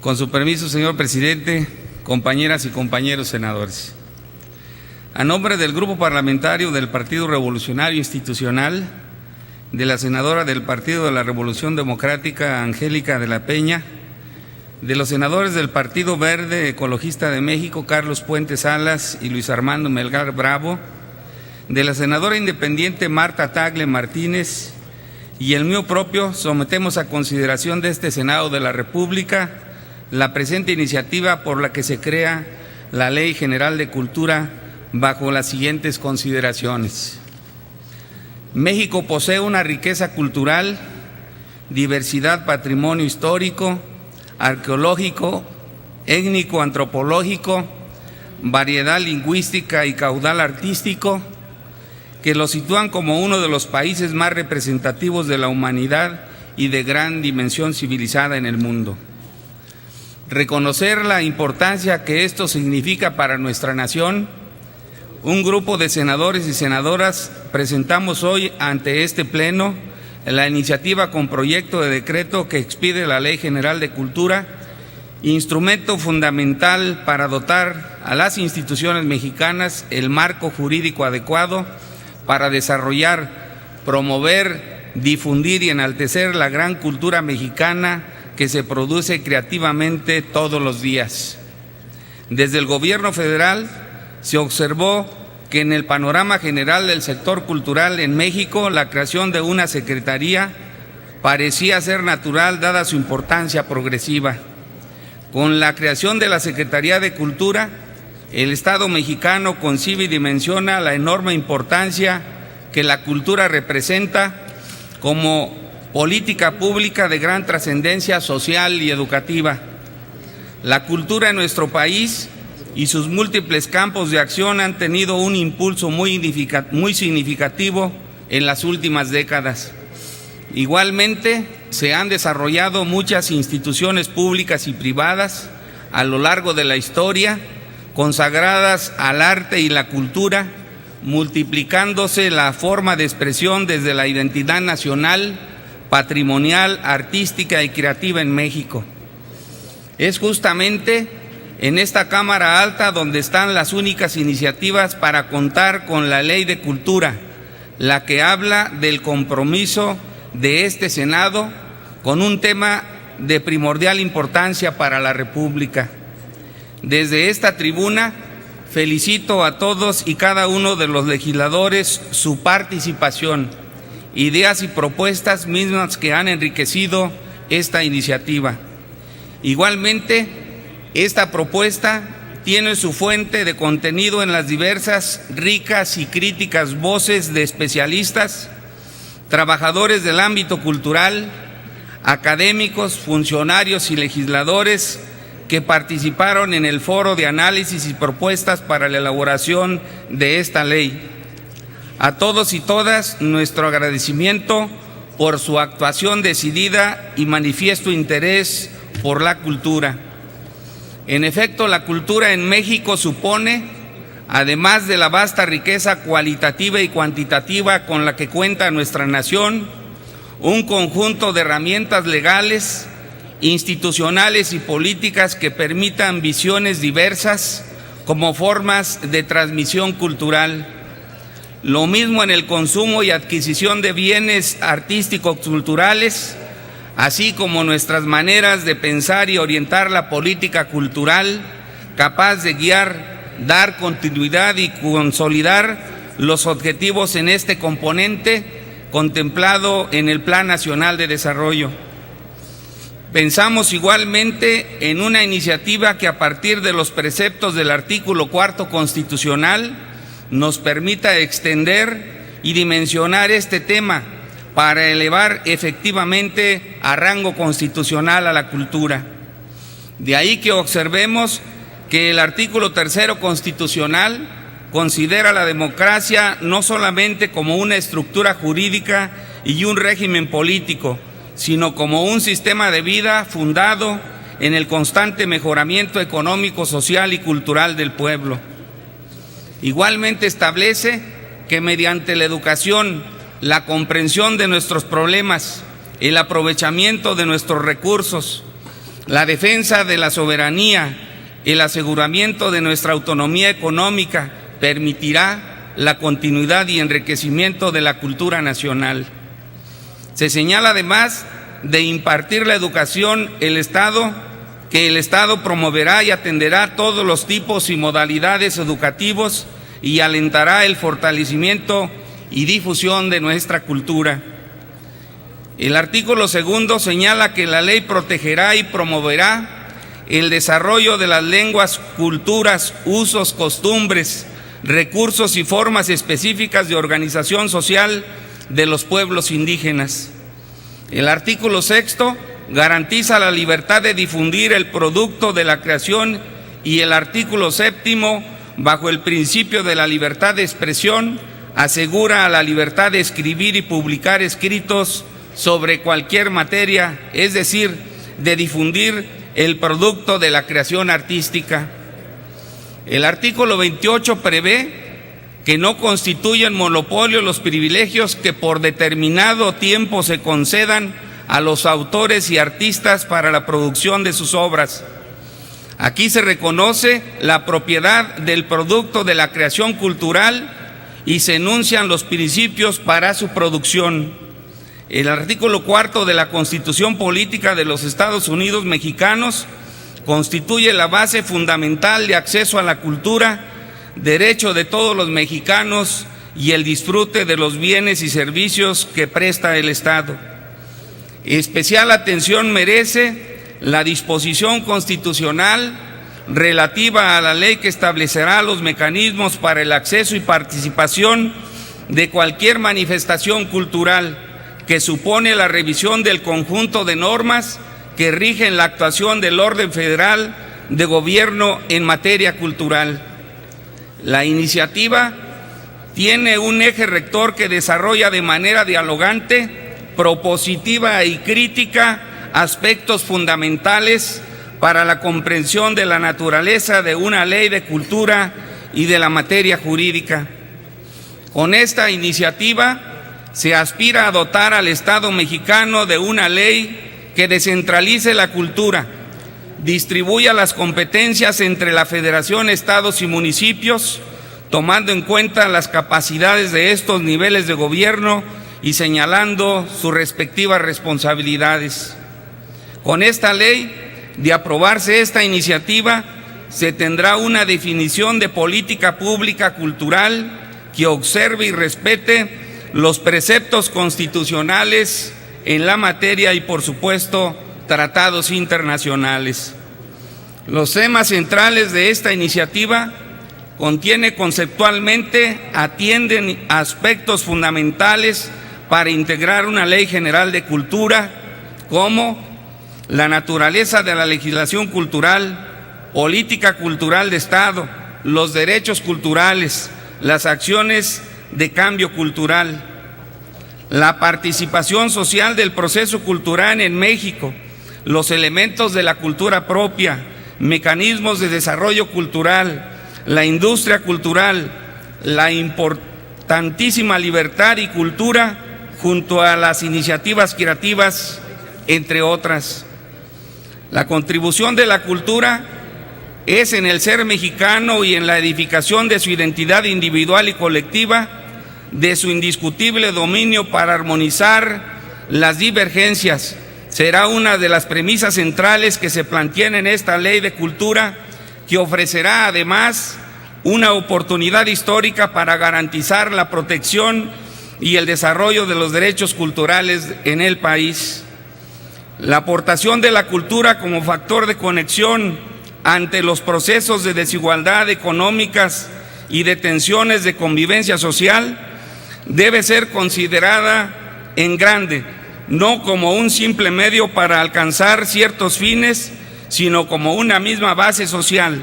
Con su permiso, señor presidente, compañeras y compañeros senadores. A nombre del Grupo Parlamentario del Partido Revolucionario Institucional, de la senadora del Partido de la Revolución Democrática, Angélica de la Peña, de los senadores del Partido Verde Ecologista de México, Carlos Puente Salas y Luis Armando Melgar Bravo, de la senadora independiente Marta Tagle Martínez y el mío propio, sometemos a consideración de este Senado de la República la presente iniciativa por la que se crea la Ley General de Cultura bajo las siguientes consideraciones. México posee una riqueza cultural, diversidad, patrimonio histórico, arqueológico, étnico, antropológico, variedad lingüística y caudal artístico, que lo sitúan como uno de los países más representativos de la humanidad y de gran dimensión civilizada en el mundo. Reconocer la importancia que esto significa para nuestra nación, un grupo de senadores y senadoras presentamos hoy ante este Pleno la iniciativa con proyecto de decreto que expide la Ley General de Cultura, instrumento fundamental para dotar a las instituciones mexicanas el marco jurídico adecuado para desarrollar, promover, difundir y enaltecer la gran cultura mexicana que se produce creativamente todos los días. Desde el Gobierno federal se observó que en el panorama general del sector cultural en México, la creación de una secretaría parecía ser natural dada su importancia progresiva. Con la creación de la Secretaría de Cultura, el Estado mexicano concibe y dimensiona la enorme importancia que la cultura representa como política pública de gran trascendencia social y educativa. La cultura en nuestro país y sus múltiples campos de acción han tenido un impulso muy significativo en las últimas décadas. Igualmente, se han desarrollado muchas instituciones públicas y privadas a lo largo de la historia, consagradas al arte y la cultura, multiplicándose la forma de expresión desde la identidad nacional, patrimonial, artística y creativa en México. Es justamente en esta Cámara Alta donde están las únicas iniciativas para contar con la Ley de Cultura, la que habla del compromiso de este Senado con un tema de primordial importancia para la República. Desde esta tribuna felicito a todos y cada uno de los legisladores su participación, ideas y propuestas mismas que han enriquecido esta iniciativa. Igualmente, esta propuesta tiene su fuente de contenido en las diversas, ricas y críticas voces de especialistas, trabajadores del ámbito cultural, académicos, funcionarios y legisladores que participaron en el foro de análisis y propuestas para la elaboración de esta ley. A todos y todas nuestro agradecimiento por su actuación decidida y manifiesto interés por la cultura. En efecto, la cultura en México supone, además de la vasta riqueza cualitativa y cuantitativa con la que cuenta nuestra nación, un conjunto de herramientas legales, institucionales y políticas que permitan visiones diversas como formas de transmisión cultural. Lo mismo en el consumo y adquisición de bienes artísticos culturales, así como nuestras maneras de pensar y orientar la política cultural, capaz de guiar, dar continuidad y consolidar los objetivos en este componente contemplado en el Plan Nacional de Desarrollo. Pensamos igualmente en una iniciativa que a partir de los preceptos del artículo 4 constitucional nos permita extender y dimensionar este tema para elevar efectivamente a rango constitucional a la cultura. De ahí que observemos que el artículo 3 constitucional considera la democracia no solamente como una estructura jurídica y un régimen político, sino como un sistema de vida fundado en el constante mejoramiento económico, social y cultural del pueblo. Igualmente establece que mediante la educación, la comprensión de nuestros problemas, el aprovechamiento de nuestros recursos, La defensa de la soberanía, el aseguramiento de nuestra autonomía económica permitirá la continuidad y enriquecimiento de la cultura nacional. Se señala además de impartir la educación que el Estado promoverá y atenderá todos los tipos y modalidades educativos y alentará el fortalecimiento y difusión de nuestra cultura. El artículo 2 señala que la ley protegerá y promoverá el desarrollo de las lenguas, culturas, usos, costumbres, recursos y formas específicas de organización social de los pueblos indígenas. El artículo 6 garantiza la libertad de difundir el producto de la creación y el artículo 7, bajo el principio de la libertad de expresión, asegura la libertad de escribir y publicar escritos sobre cualquier materia, es decir, de difundir el producto de la creación artística. El artículo 28 prevé que no constituyen monopolio los privilegios que por determinado tiempo se concedan a los autores y artistas para la producción de sus obras. Aquí se reconoce la propiedad del producto de la creación cultural y se enuncian los principios para su producción. El artículo 4 de la Constitución Política de los Estados Unidos Mexicanos constituye la base fundamental de acceso a la cultura, derecho de todos los mexicanos y el disfrute de los bienes y servicios que presta el Estado. Especial atención merece la disposición constitucional relativa a la ley que establecerá los mecanismos para el acceso y participación de cualquier manifestación cultural, que supone la revisión del conjunto de normas que rigen la actuación del orden federal de gobierno en materia cultural. La iniciativa tiene un eje rector que desarrolla de manera dialogante, propositiva y crítica aspectos fundamentales para la comprensión de la naturaleza de una ley de cultura y de la materia jurídica. Con esta iniciativa se aspira a dotar al Estado mexicano de una ley que descentralice la cultura, distribuya las competencias entre la Federación, estados y municipios, tomando en cuenta las capacidades de estos niveles de gobierno y señalando sus respectivas responsabilidades. Con esta ley, de aprobarse esta iniciativa, se tendrá una definición de política pública cultural que observe y respete los preceptos constitucionales en la materia y, por supuesto, tratados internacionales. Los temas centrales de esta iniciativa atienden aspectos fundamentales para integrar una ley general de cultura, como la naturaleza de la legislación cultural, política cultural de Estado, los derechos culturales, las acciones de cambio cultural, la participación social del proceso cultural en México, los elementos de la cultura propia, mecanismos de desarrollo cultural, la industria cultural, la importantísima libertad y cultura junto a las iniciativas creativas, entre otras. La contribución de la cultura es en el ser mexicano y en la edificación de su identidad individual y colectiva, de su indiscutible dominio para armonizar las divergencias. Será una de las premisas centrales que se plantean en esta ley de cultura, que ofrecerá además una oportunidad histórica para garantizar la protección y el desarrollo de los derechos culturales en el país. La aportación de la cultura como factor de conexión ante los procesos de desigualdad económicas y de tensiones de convivencia social debe ser considerada en grande, no como un simple medio para alcanzar ciertos fines, sino como una misma base social.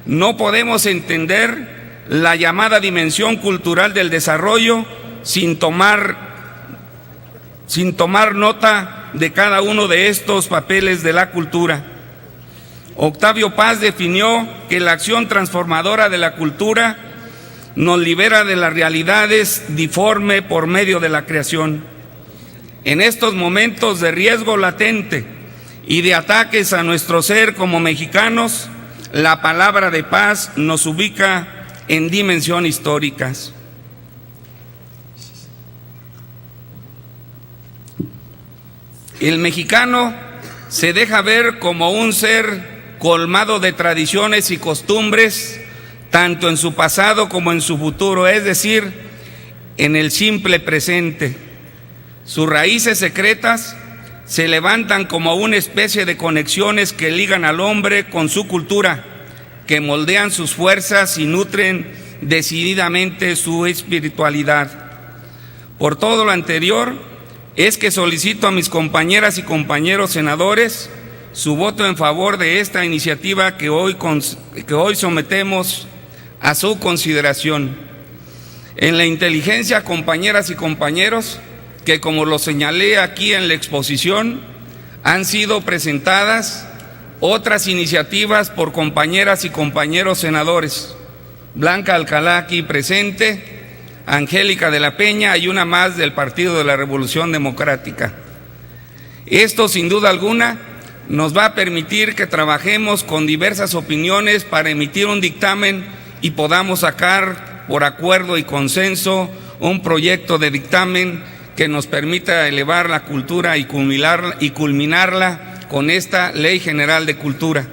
No podemos entender la llamada dimensión cultural del desarrollo sin tomar nota de cada uno de estos papeles de la cultura. Octavio Paz definió que la acción transformadora de la cultura nos libera de las realidades diforme por medio de la creación. En estos momentos de riesgo latente y de ataques a nuestro ser como mexicanos, la palabra de paz nos ubica en dimensiones históricas. El mexicano se deja ver como un ser colmado de tradiciones y costumbres, tanto en su pasado como en su futuro, es decir, en el simple presente. Sus raíces secretas se levantan como una especie de conexiones que ligan al hombre con su cultura, que moldean sus fuerzas y nutren decididamente su espiritualidad. Por todo lo anterior, es que solicito a mis compañeras y compañeros senadores su voto en favor de esta iniciativa que hoy sometemos a su consideración. En la inteligencia, compañeras y compañeros, que como lo señalé aquí en la exposición, han sido presentadas otras iniciativas por compañeras y compañeros senadores: Blanca Alcalá, aquí presente, Angélica de la Peña y una más del Partido de la Revolución Democrática. Esto, sin duda alguna, nos va a permitir que trabajemos con diversas opiniones para emitir un dictamen y podamos sacar por acuerdo y consenso un proyecto de dictamen que nos permita elevar la cultura y culminarla con esta Ley General de Cultura.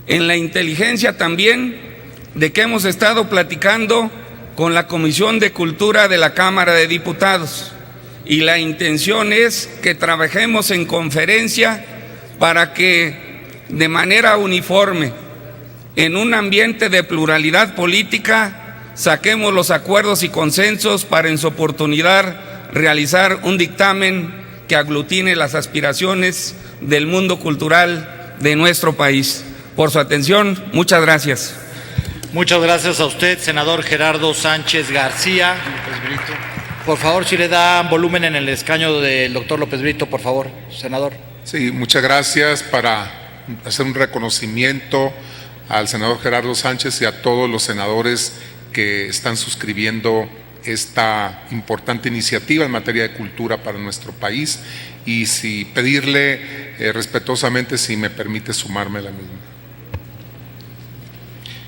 En la inteligencia también, de que hemos estado platicando con la Comisión de Cultura de la Cámara de Diputados, y la intención es que trabajemos en conferencia para que de manera uniforme, en un ambiente de pluralidad política, saquemos los acuerdos y consensos para en su oportunidad realizar un dictamen que aglutine las aspiraciones del mundo cultural de nuestro país. Por su atención, muchas gracias. Muchas gracias a usted, senador Gerardo Sánchez García. Por favor, si le dan volumen en el escaño del doctor López Brito, por favor, senador. Sí, muchas gracias. Para hacer un reconocimiento al senador Gerardo Sánchez y a todos los senadores que están suscribiendo esta importante iniciativa en materia de cultura para nuestro país, y si pedirle respetuosamente si me permite sumarme a la misma.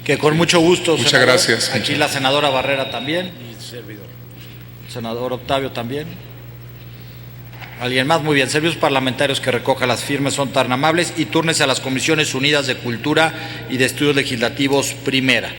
Que con mucho gusto. Muchas senador. gracias. Aquí la senadora Barrera también. Y servidor. Senador Octavio también. ¿Alguien más? Muy bien. Servicios parlamentarios que recoja las firmas son tan amables y túrnese a las Comisiones Unidas de Cultura y de Estudios Legislativos primera.